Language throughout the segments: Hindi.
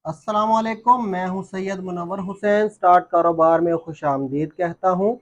अस्सलाम वालेकुम। मैं हूं सैयद मुनव्वर हुसैन। स्टार्ट कारोबार में खुश आमदीद कहता हूं।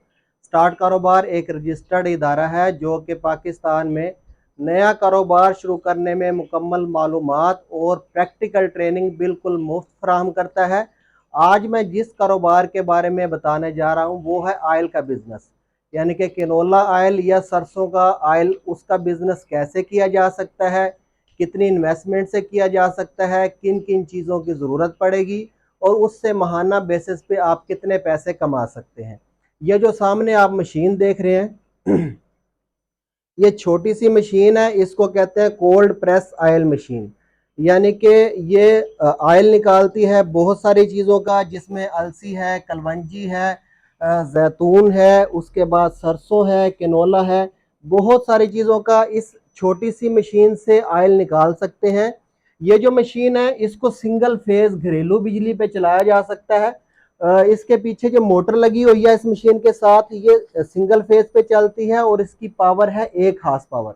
स्टार्ट कारोबार एक रजिस्टर्ड इदारा है जो कि पाकिस्तान में नया कारोबार शुरू करने में मुकम्मल मालूमात और प्रैक्टिकल ट्रेनिंग बिल्कुल मुफ्त फराहम करता है। आज मैं जिस कारोबार के बारे में बताने जा रहा हूं वो है आयल का बिज़नेस, यानी कि कैनोला आयल या सरसों का आयल। उसका बिज़नेस कैसे किया जा सकता है, कितनी इन्वेस्टमेंट से किया जा सकता है, किन किन चीज़ों की ज़रूरत पड़ेगी और उससे माहाना बेसिस पे आप कितने पैसे कमा सकते हैं। ये जो सामने आप मशीन देख रहे हैं ये छोटी सी मशीन है, इसको कहते हैं कोल्ड प्रेस आयल मशीन। यानी कि ये आयल निकालती है बहुत सारी चीज़ों का, जिसमें अलसी है, कलवंजी है, जैतून है, उसके बाद सरसों है, कैनोला है। बहुत सारी चीज़ों का इस छोटी सी मशीन से आयल निकाल सकते हैं। ये जो मशीन है इसको सिंगल फेज घरेलू बिजली पे चलाया जा सकता है। इसके पीछे जो मोटर लगी हुई है इस मशीन के साथ, ये सिंगल फेज पे चलती है और इसकी पावर है 1 horse power.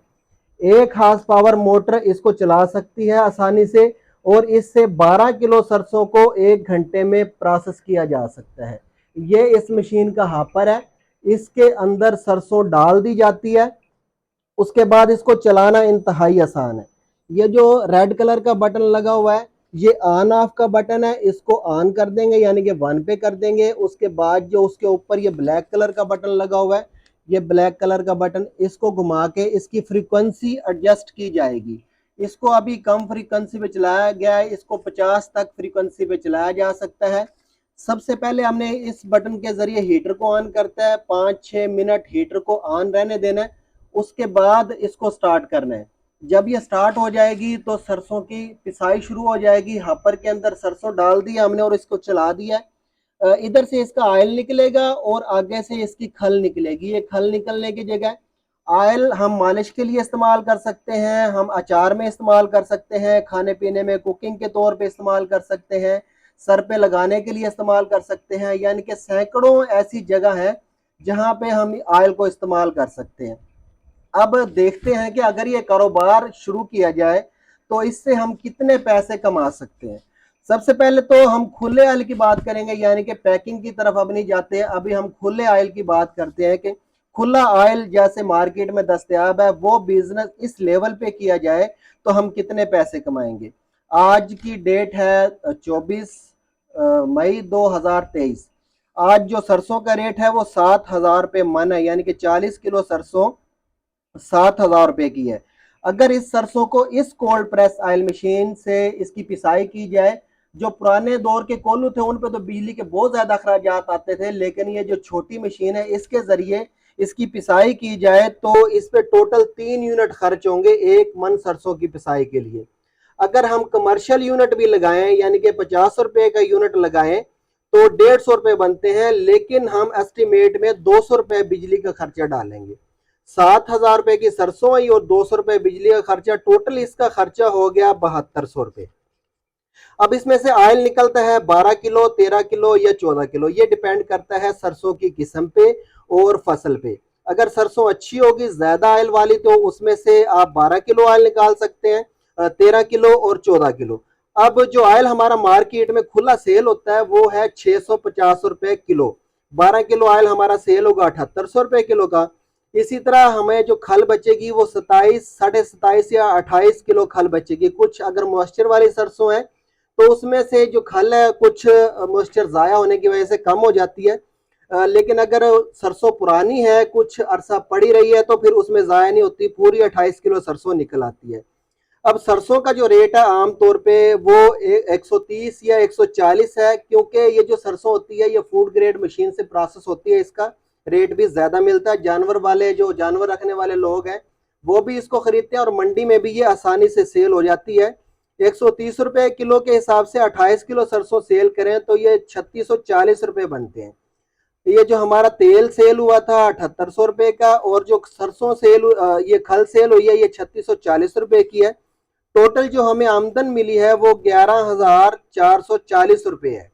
1 horse power motor इसको चला सकती है आसानी से और इससे 12 किलो सरसों को 1 घंटे में प्रोसेस किया जा सकता है। ये इस मशीन का हापर है, इसके अंदर सरसों डाल दी जाती है। उसके बाद इसको चलाना इंतहाई आसान है। ये जो रेड कलर का बटन लगा हुआ है ये ऑन ऑफ का बटन है, इसको ऑन कर देंगे यानी कि 1 पे कर देंगे। उसके बाद जो उसके ऊपर ये ब्लैक कलर का बटन लगा हुआ है, ये ब्लैक कलर का बटन, इसको घुमा के इसकी फ्रीक्वेंसी एडजस्ट की जाएगी। इसको अभी कम फ्रीक्वेंसी पे चलाया गया है, इसको 50 तक फ्रीक्वेंसी पे चलाया जा सकता है। सबसे पहले हमने इस बटन के जरिए हीटर को ऑन करता है, 5-6 मिनट हीटर को ऑन रहने देना है। उसके बाद इसको स्टार्ट करना है। जब ये स्टार्ट हो जाएगी तो सरसों की पिसाई शुरू हो जाएगी। हापर के अंदर सरसों डाल दिया हमने और इसको चला दिया। इधर से इसका ऑयल निकलेगा और आगे से इसकी खल निकलेगी। ये खल निकलने की जगह ऑयल हम मालिश के लिए इस्तेमाल कर सकते हैं, हम अचार में इस्तेमाल कर सकते हैं, खाने पीने में कुकिंग के तौर पे इस्तेमाल कर सकते हैं, सर पे लगाने के लिए इस्तेमाल कर सकते हैं। यानी कि सैकड़ों ऐसी जगह है जहां पे हम ऑयल को इस्तेमाल कर सकते हैं। अब देखते हैं कि अगर ये कारोबार शुरू किया जाए तो इससे हम कितने पैसे कमा सकते हैं। सबसे पहले तो हम खुले आयल की बात करेंगे, यानी कि पैकिंग की तरफ अब नहीं जाते हैं। अभी हम खुले आयल की बात करते हैं कि खुला आयल जैसे मार्केट में दस्तयाब है वो बिजनेस इस लेवल पे किया जाए तो हम कितने पैसे कमाएंगे। आज की डेट है 24 मई 2023। आज जो सरसों का रेट है वो 7,000 रुपये मन है, यानी कि 40 किलो सरसों 7,000 रुपये की है। अगर इस सरसों को इस कोल्ड प्रेस आयल मशीन से इसकी पिसाई की जाए, जो पुराने दौर के कोल्हू थे उन पे तो बिजली के बहुत ज्यादा अखराजात आते थे, लेकिन ये जो छोटी मशीन है इसके जरिए इसकी पिसाई की जाए तो इस पे टोटल 3 यूनिट खर्च होंगे 1 मन सरसों की पिसाई के लिए। अगर हम कमर्शियल यूनिट भी लगाएं यानी कि 50 रुपए का यूनिट लगाएं तो 150 रुपए बनते हैं, लेकिन हम एस्टिमेट में 200 रुपए बिजली का खर्चा डालेंगे। 7,000 रुपए की सरसों आई और 200 रुपए बिजली का खर्चा, टोटल इसका खर्चा हो गया 7200 रुपए। अब इसमें से ऑयल निकलता है 12 किलो, 13 किलो या 14 किलो, ये डिपेंड करता है सरसों की किस्म पे और फसल पे। अगर सरसों अच्छी होगी ज्यादा ऑयल वाली तो उसमें से आप 12 किलो ऑयल निकाल सकते हैं, 13 किलो और 14 किलो। अब जो ऑयल हमारा मार्केट में खुला सेल होता है वो है 650 रुपए किलो। 12 किलो ऑयल हमारा सेल होगा 7800 रुपए किलो का। इसी तरह हमें जो खल बचेगी वो 27, 27.5 या 28 किलो खल बचेगी। कुछ अगर मॉइस्चर वाली सरसों है तो उसमें से जो खल है कुछ मॉइस्चर ज़ाया होने की वजह से कम हो जाती है, लेकिन अगर सरसों पुरानी है कुछ अरसा पड़ी रही है तो फिर उसमें ज़ाया नहीं होती, पूरी 28 किलो सरसों निकल आती है। अब सरसों का जो रेट है आमतौर पे वो 130 या 140 है, क्योंकि ये जो सरसों होती है ये फूड ग्रेड मशीन से प्रोसेस होती है, इसका रेट भी ज्यादा मिलता है। जानवर वाले जो जानवर रखने वाले लोग हैं वो भी इसको खरीदते हैं और मंडी में भी ये आसानी से सेल हो जाती है। 130 रुपए किलो के हिसाब से 28 किलो सरसों सेल करें तो ये 3640 रुपए बनते हैं। ये जो हमारा तेल सेल हुआ था 7800 रुपए का और जो सरसों सेल ये खल सेल हुई है ये 3640 रुपए की है। टोटल जो हमें आमदन मिली है वो 11,440 रुपए है,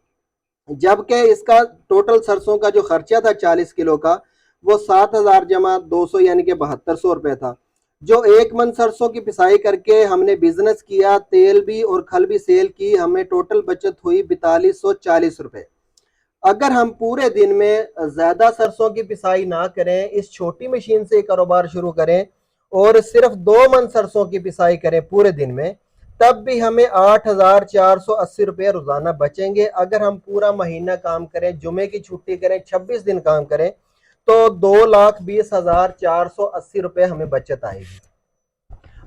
जबकि इसका टोटल सरसों का जो खर्चा था 40 किलो का वो 7,000 जमा 200 यानी कि 7200 रुपए था। जो 1 मन सरसों की पिसाई करके हमने बिजनेस किया, तेल भी और खल भी सेल की, हमें टोटल बचत हुई 4240 रुपए। अगर हम पूरे दिन में ज्यादा सरसों की पिसाई ना करें, इस छोटी मशीन से कारोबार शुरू करें और सिर्फ 2 मन सरसों की पिसाई करें पूरे दिन में, तब भी हमें 8480 रुपये रोजाना बचेंगे। अगर हम पूरा महीना काम करें, जुमे की छुट्टी करें, 26 दिन काम करें, तो 2,20,480 रुपये हमें बचत आएगी।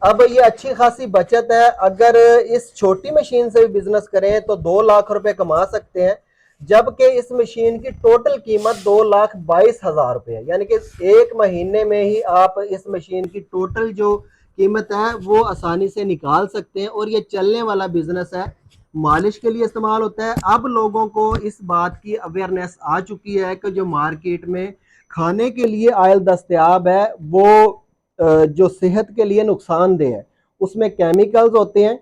अब ये अच्छी खासी बचत है। अगर इस छोटी मशीन से भी बिजनेस करें तो 2 लाख रुपए कमा सकते हैं, जबकि इस मशीन की टोटल कीमत 2,22,000 रुपए है। यानी कि 1 महीने में ही आप इस मशीन की टोटल जो कीमत है वो आसानी से निकाल सकते हैं। और ये चलने वाला बिजनेस है, मालिश के लिए इस्तेमाल होता है। अब लोगों को इस बात की अवेयरनेस आ चुकी है कि जो मार्केट में खाने के लिए ऑयल दस्तयाब है वो जो सेहत के लिए नुकसानदेह है, उसमें केमिकल्स होते हैं,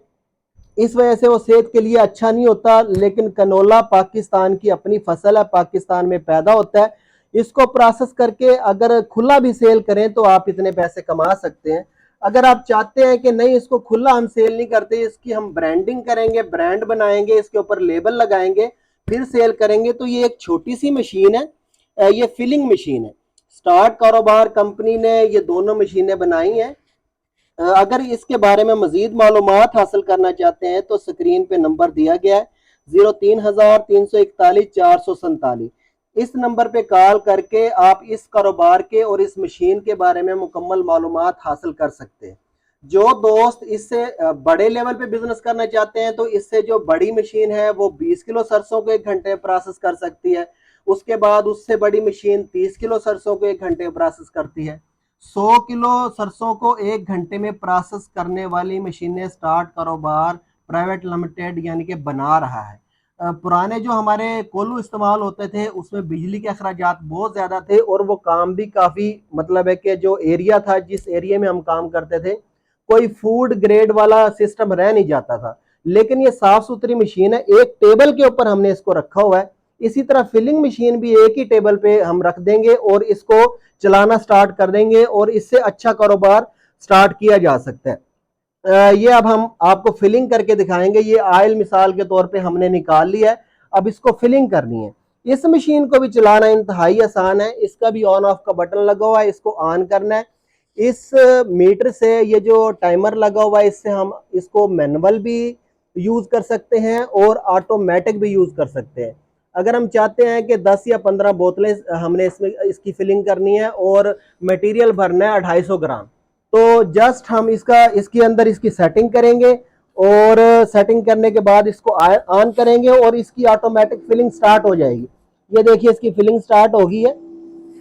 इस वजह से वो सेहत के लिए अच्छा नहीं होता। लेकिन कनोला पाकिस्तान की अपनी फसल है, पाकिस्तान में पैदा होता है। इसको प्रोसेस करके अगर खुला भी सेल करें तो आप इतने पैसे कमा सकते हैं। अगर आप चाहते हैं कि नहीं, इसको खुला हम सेल नहीं करते, इसकी हम ब्रांडिंग करेंगे, ब्रांड बनाएंगे, इसके ऊपर लेबल लगाएंगे, फिर सेल करेंगे, तो ये एक छोटी सी मशीन है, ये फिलिंग मशीन है। स्टार्ट कारोबार कंपनी ने ये दोनों मशीनें बनाई हैं। अगर इसके बारे में मजीद मालूमात हासिल करना चाहते हैं तो स्क्रीन पे नंबर दिया गया है 03,341,447। इस नंबर पे कॉल करके आप इस कारोबार के और इस मशीन के बारे में मुकम्मल मालूमात हासिल कर सकते हैं। जो दोस्त इससे बड़े लेवल पे बिजनेस करना चाहते हैं तो इससे जो बड़ी मशीन है वो 20 किलो सरसों को 1 घंटे में प्रोसेस कर सकती है। उसके बाद उससे बड़ी मशीन 30 किलो सरसों को 1 घंटे में प्रोसेस करती है। 100 किलो सरसों को 1 घंटे में प्रोसेस करने वाली मशीनें स्टार्ट कारोबार प्राइवेट लिमिटेड यानी कि बना रहा है। पुराने जो हमारे कोल्हू इस्तेमाल होते थे उसमें बिजली के अखराजात बहुत ज़्यादा थे और वो काम भी काफ़ी, मतलब है कि जो एरिया था, जिस एरिया में हम काम करते थे, कोई फूड ग्रेड वाला सिस्टम रह नहीं जाता था। लेकिन ये साफ सुथरी मशीन है, एक टेबल के ऊपर हमने इसको रखा हुआ है। इसी तरह फिलिंग मशीन भी एक ही टेबल पे हम रख देंगे और इसको चलाना स्टार्ट कर देंगे और इससे अच्छा कारोबार स्टार्ट किया जा सकता है। ये अब हम आपको फिलिंग करके दिखाएंगे। ये ऑयल मिसाल के तौर पे हमने निकाल लिया है, अब इसको फिलिंग करनी है। इस मशीन को भी चलाना इंतहाई आसान है। इसका भी ऑन ऑफ का बटन लगा हुआ है, इसको ऑन करना है। इस मीटर से, ये जो टाइमर लगा हुआ है, इससे हम इसको मैनुअल भी यूज कर सकते हैं और ऑटोमेटिक भी यूज कर सकते हैं। अगर हम चाहते हैं कि 10 या 15 बोतलें हमने इसमें इसकी फिलिंग करनी है और मटेरियल भरना है 250 ग्राम, तो जस्ट हम इसके अंदर इसकी सेटिंग करेंगे और सेटिंग करने के बाद इसको ऑन करेंगे और इसकी ऑटोमेटिक फिलिंग स्टार्ट हो जाएगी। ये देखिए इसकी फिलिंग स्टार्ट हो गई है।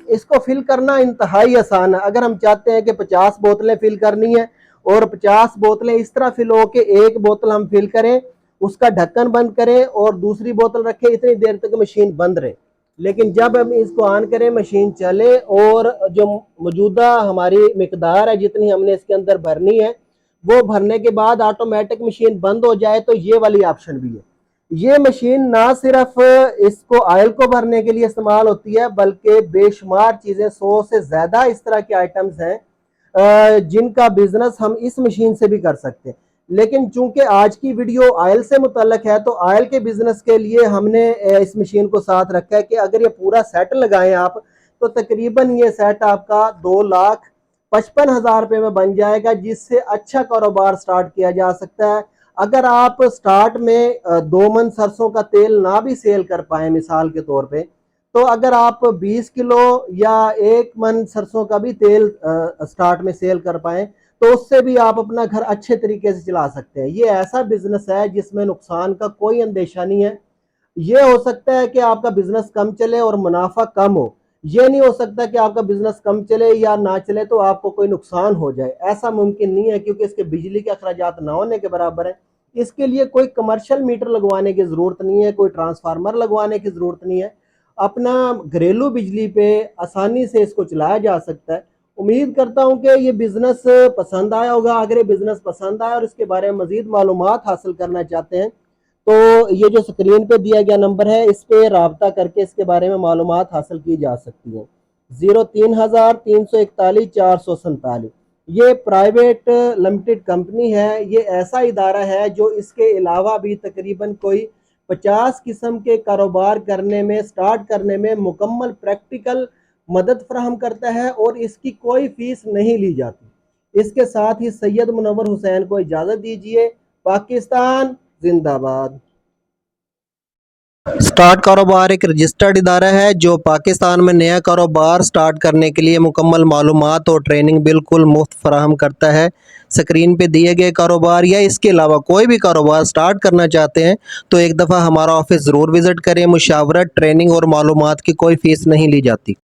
इसको फिल करना इंतहाई आसान है। अगर हम चाहते हैं कि 50 बोतलें फिल करनी है और 50 बोतलें इस तरह फिल हो के एक बोतल हम फिल करें, उसका ढक्कन बंद करें और दूसरी बोतल रखें, इतनी देर तक मशीन बंद रहे। लेकिन जब हम इसको ऑन करें, मशीन चले और जो मौजूदा हमारी मिकदार है जितनी हमने इसके अंदर भरनी है, वो भरने के बाद ऑटोमेटिक मशीन बंद हो जाए, तो ये वाली ऑप्शन भी है। ये मशीन ना सिर्फ इसको ऑयल को भरने के लिए इस्तेमाल होती है, बल्कि बेशुमार चीज़ें, 100 से ज़्यादा इस तरह के आइटम्स हैं जिनका बिजनेस हम इस मशीन से भी कर सकते हैं। लेकिन चूंकि आज की वीडियो ऑयल से मुतल्लक है, तो ऑयल के बिजनेस के लिए हमने इस मशीन को साथ रखा है कि अगर ये पूरा सेट लगाएं आप, तो तकरीबन ये सेट आपका 2,55,000 रुपये में बन जाएगा, जिससे अच्छा कारोबार स्टार्ट किया जा सकता है। अगर आप स्टार्ट में 2 मन सरसों का तेल ना भी सेल कर पाए मिसाल के तौर पे, तो अगर आप 20 किलो या 1 मन सरसों का भी तेल स्टार्ट में सेल कर पाए, तो उससे भी आप अपना घर अच्छे तरीके से चला सकते हैं। ये ऐसा बिजनेस है जिसमें नुकसान का कोई अंदेशा नहीं है। ये हो सकता है कि आपका बिजनेस कम चले और मुनाफा कम हो, ये नहीं हो सकता कि आपका बिजनेस कम चले या ना चले तो आपको कोई नुकसान हो जाए। ऐसा मुमकिन नहीं है, क्योंकि इसके बिजली के अखराजात ना होने के बराबर है। इसके लिए कोई कमर्शियल मीटर लगवाने की जरूरत नहीं है, कोई ट्रांसफार्मर लगवाने की जरूरत नहीं है। अपना घरेलू बिजली पे आसानी से इसको चलाया जा सकता है। उम्मीद करता हूं कि ये बिजनेस पसंद आया होगा। अगर ये बिजनेस पसंद आया और इसके बारे में मजीद मालूमात हासिल करना चाहते हैं, तो ये जो स्क्रीन पे दिया गया नंबर है, इस पे राब्ता करके इसके बारे में मालूमात हासिल की जा सकती है। 03,341,447। ये प्राइवेट लिमिटेड कंपनी है। ये ऐसा इदारा है जो इसके अलावा भी तकरीबन कोई 50 किस्म के कारोबार करने में, स्टार्ट करने में मुकम्मल प्रैक्टिकल मदद फराहम करता है और इसकी कोई फीस नहीं ली जाती। इसके साथ ही सैयद मुनव्वर हुसैन को इजाज़त दीजिए। पाकिस्तान जिंदाबाद। स्टार्ट कारोबार एक रजिस्टर्ड इदारा है जो पाकिस्तान में नया कारोबार स्टार्ट करने के लिए मुकम्मल मालूमात और ट्रेनिंग बिल्कुल मुफ्त फराहम करता है। स्क्रीन पे दिए गए कारोबार या इसके अलावा कोई भी कारोबार स्टार्ट करना चाहते हैं तो एक दफ़ा हमारा ऑफिस ज़रूर विज़िट करें। मुशावरत, ट्रेनिंग और मालूमात की कोई फ़ीस नहीं ली जाती।